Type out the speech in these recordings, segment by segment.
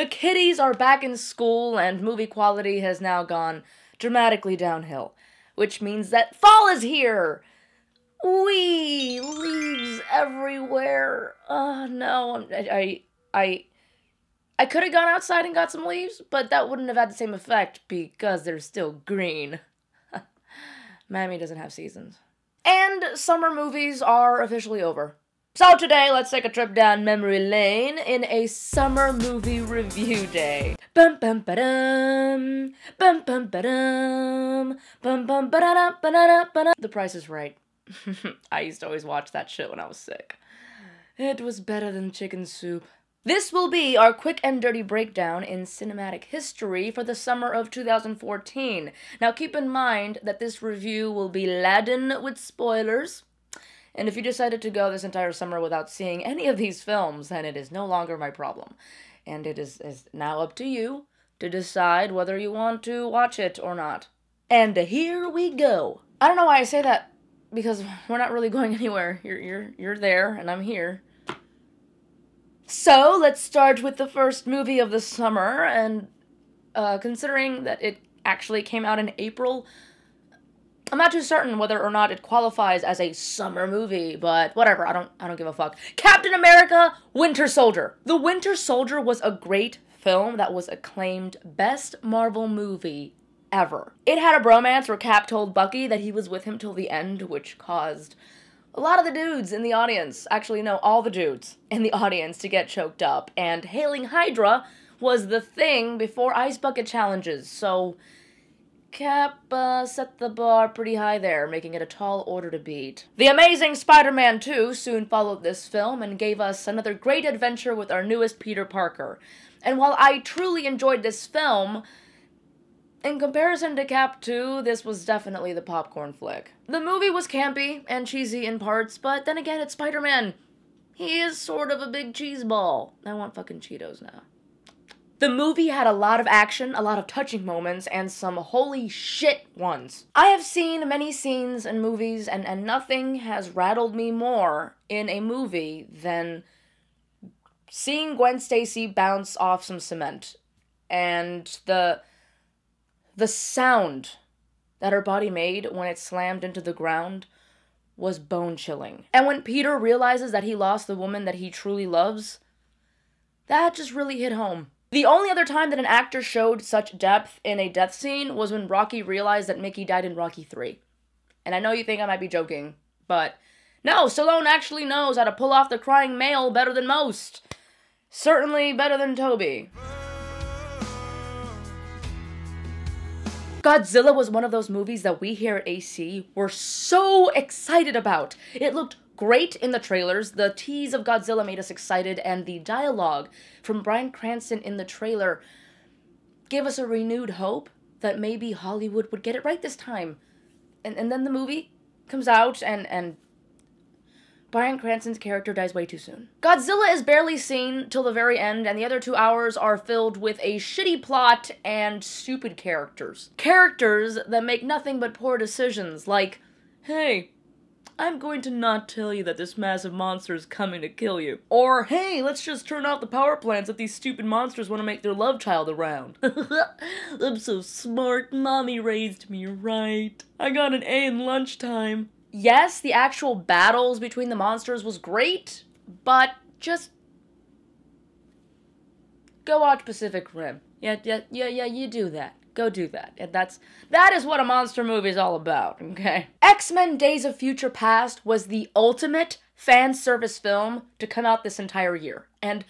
The kiddies are back in school, and movie quality has now gone dramatically downhill, which means that fall is here! Whee! Leaves everywhere. Oh, no. I could have gone outside and got some leaves, but that wouldn't have had the same effect because they're still green. Mammy doesn't have seasons. And summer movies are officially over. So today, let's take a trip down memory lane in a summer movie review day. Bum bum ba-dum, bum bum ba-dum, bum bum ba-da-da ba-da-da ba-da. The Price is Right. I used to always watch that shit when I was sick. It was better than chicken soup. This will be our quick and dirty breakdown in cinematic history for the summer of 2014. Now keep in mind that this review will be laden with spoilers. And if you decided to go this entire summer without seeing any of these films, then it is no longer my problem. And it is now up to you to decide whether you want to watch it or not. And here we go. I don't know why I say that, because we're not really going anywhere. You're there, and I'm here. So, let's start with the first movie of the summer, and considering that it actually came out in April, I'm not too certain whether or not it qualifies as a summer movie, but whatever, I don't give a fuck. Captain America: Winter Soldier. The Winter Soldier was a great film that was acclaimed best Marvel movie ever. It had a bromance where Cap told Bucky that he was with him till the end, which caused a lot of the dudes in the audience, actually no, all the dudes in the audience to get choked up, and hailing Hydra was the thing before Ice Bucket challenges, so Cap set the bar pretty high there, making it a tall order to beat. The Amazing Spider-Man 2 soon followed this film and gave us another great adventure with our newest Peter Parker. And while I truly enjoyed this film, in comparison to Cap 2, this was definitely the popcorn flick. The movie was campy and cheesy in parts, but then again, it's Spider-Man. He is sort of a big cheese ball. I want fucking Cheetos now. The movie had a lot of action, a lot of touching moments, and some holy shit ones. I have seen many scenes in movies, and nothing has rattled me more in a movie than seeing Gwen Stacy bounce off some cement. And the sound that her body made when it slammed into the ground was bone-chilling. And when Peter realizes that he lost the woman that he truly loves, that just really hit home. The only other time that an actor showed such depth in a death scene was when Rocky realized that Mickey died in Rocky 3. And I know you think I might be joking, but no, Stallone actually knows how to pull off the crying male better than most. Certainly better than Toby. Godzilla was one of those movies that we here at AC were so excited about. It looked great in the trailers, the tease of Godzilla made us excited, and the dialogue from Bryan Cranston in the trailer gave us a renewed hope that maybe Hollywood would get it right this time. And then the movie comes out, and Bryan Cranston's character dies way too soon. Godzilla is barely seen till the very end, and the other 2 hours are filled with a shitty plot and stupid characters. Characters that make nothing but poor decisions, like, hey, I'm going to not tell you that this massive monster is coming to kill you. Or, hey, let's just turn off the power plants if these stupid monsters want to make their love child around. I'm so smart, mommy raised me right. I got an A in lunchtime. Yes, the actual battles between the monsters was great, but just go watch Pacific Rim. Yeah, you do that. Go do that. And that is what a monster movie is all about, okay? X-Men Days of Future Past was the ultimate fan service film to come out this entire year. And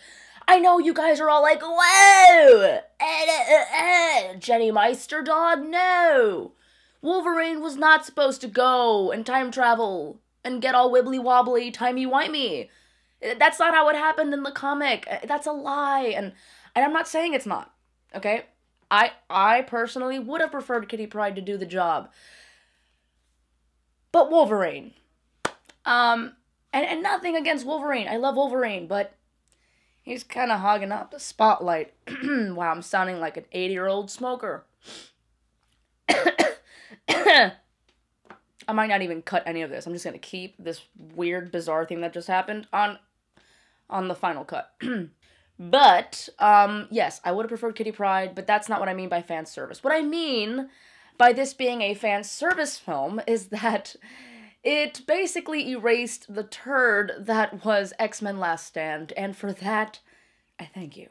I know you guys are all like, whoa! Jenny Meister, dog? No! Wolverine was not supposed to go and time travel and get all wibbly-wobbly, timey-wimey. That's not how it happened in the comic. That's a lie. And I'm not saying it's not, okay? I personally would have preferred Kitty Pryde to do the job. But Wolverine. And nothing against Wolverine. I love Wolverine, but he's kind of hogging up the spotlight. Wow, I'm sounding like an 80-year-old smoker. I might not even cut any of this. I'm just going to keep this weird, bizarre thing that just happened on the final cut. But, yes, I would have preferred Kitty Pryde, but that's not what I mean by fan service. What I mean by this being a fan service film is that it basically erased the turd that was X-Men Last Stand, and for that, I thank you.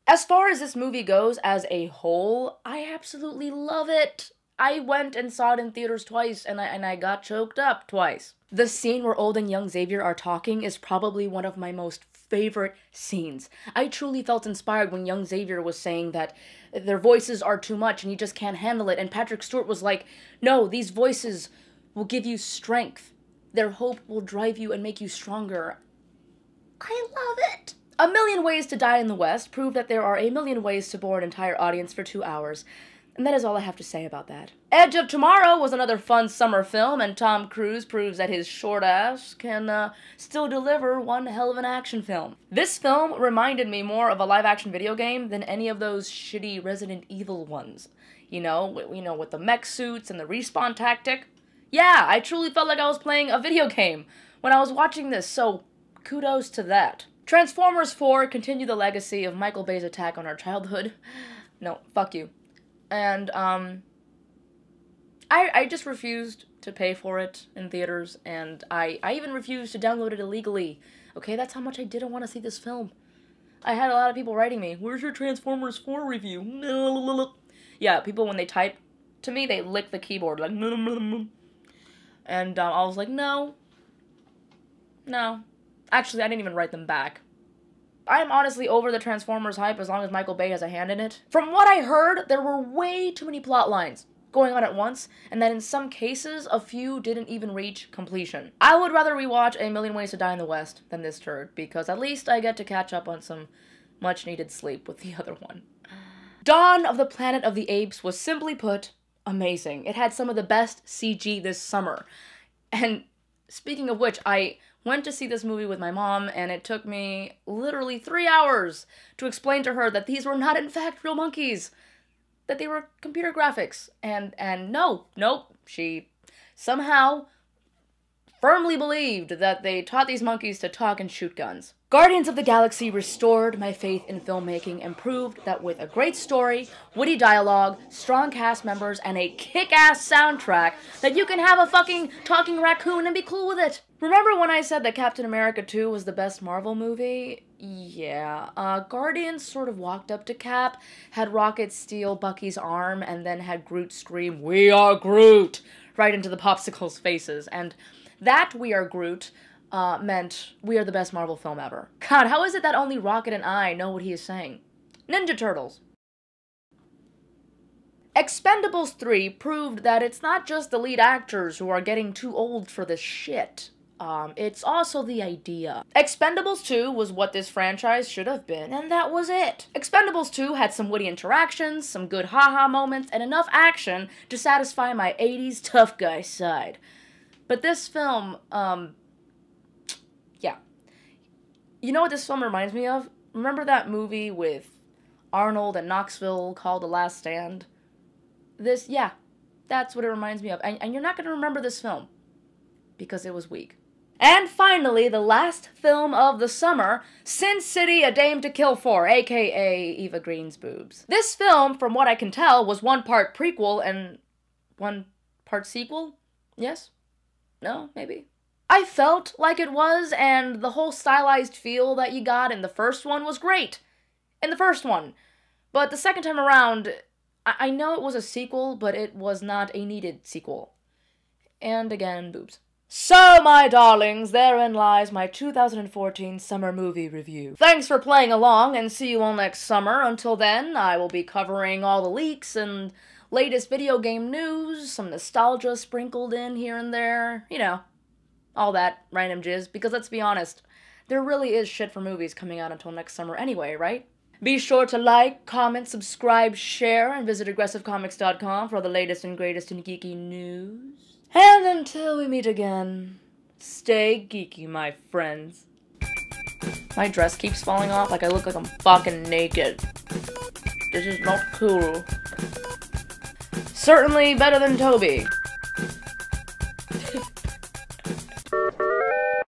As far as this movie goes as a whole, I absolutely love it. I went and saw it in theaters twice, and I got choked up twice. The scene where old and young Xavier are talking is probably one of my most favorite scenes. I truly felt inspired when young Xavier was saying that their voices are too much and he just can't handle it, and Patrick Stewart was like, no, these voices will give you strength. Their hope will drive you and make you stronger. I love it! A Million Ways to Die in the West proved that there are a million ways to bore an entire audience for 2 hours. And that is all I have to say about that. Edge of Tomorrow was another fun summer film, and Tom Cruise proves that his short ass can still deliver one hell of an action film. This film reminded me more of a live-action video game than any of those shitty Resident Evil ones. You know, with the mech suits and the respawn tactic. Yeah, I truly felt like I was playing a video game when I was watching this, so kudos to that. Transformers 4 continued the legacy of Michael Bay's attack on our childhood. No, fuck you. And, I just refused to pay for it in theaters, and I even refused to download it illegally. Okay, that's how much I didn't want to see this film. I had a lot of people writing me, where's your Transformers 4 review? Yeah, people, when they type to me, they lick the keyboard, like, and, I was like, no. Actually, I didn't even write them back. I am honestly over the Transformers hype as long as Michael Bay has a hand in it. From what I heard, there were way too many plot lines going on at once, and that in some cases, a few didn't even reach completion. I would rather rewatch A Million Ways to Die in the West than this turd, because at least I get to catch up on some much-needed sleep with the other one. Dawn of the Planet of the Apes was, simply put, amazing. It had some of the best CG this summer. And speaking of which, I went to see this movie with my mom, and it took me literally 3 hours to explain to her that these were not in fact real monkeys, that they were computer graphics, and nope, she somehow firmly believed that they taught these monkeys to talk and shoot guns. Guardians of the Galaxy restored my faith in filmmaking and proved that with a great story, witty dialogue, strong cast members, and a kick-ass soundtrack, that you can have a fucking talking raccoon and be cool with it. Remember when I said that Captain America 2 was the best Marvel movie? Yeah, Guardians sort of walked up to Cap, had Rocket steal Bucky's arm, and then had Groot scream, "We are Groot!" right into the popsicles' faces, and that "We are Groot" meant we are the best Marvel film ever. God, how is it that only Rocket and I know what he is saying? Ninja Turtles. Expendables 3 proved that it's not just the lead actors who are getting too old for this shit. It's also the idea. Expendables 2 was what this franchise should have been, and that was it. Expendables 2 had some witty interactions, some good haha moments, and enough action to satisfy my 80s tough guy side. But this film, yeah. You know what this film reminds me of? Remember that movie with Arnold and Knoxville called The Last Stand? Yeah, that's what it reminds me of. And you're not going to remember this film, because it was weak. And finally, the last film of the summer, Sin City: A Dame to Kill For, aka Eva Green's boobs. This film, from what I can tell, was 1 part prequel and 1 part sequel? Yes? No? Maybe? I felt like it was, and the whole stylized feel that you got in the first one was great. In the first one. But the second time around, I know it was a sequel, but it was not a needed sequel. And again, boobs. So, my darlings, therein lies my 2014 summer movie review. Thanks for playing along, and see you all next summer. Until then, I will be covering all the leaks and latest video game news, some nostalgia sprinkled in here and there, you know, all that random jizz, because let's be honest, there really is shit for movies coming out until next summer anyway, right? Be sure to like, comment, subscribe, share, and visit aggressivecomics.com for the latest and greatest in geeky news. And until we meet again, stay geeky, my friends. My dress keeps falling off like I look like I'm fucking naked. This is not cool. Certainly better than Toby.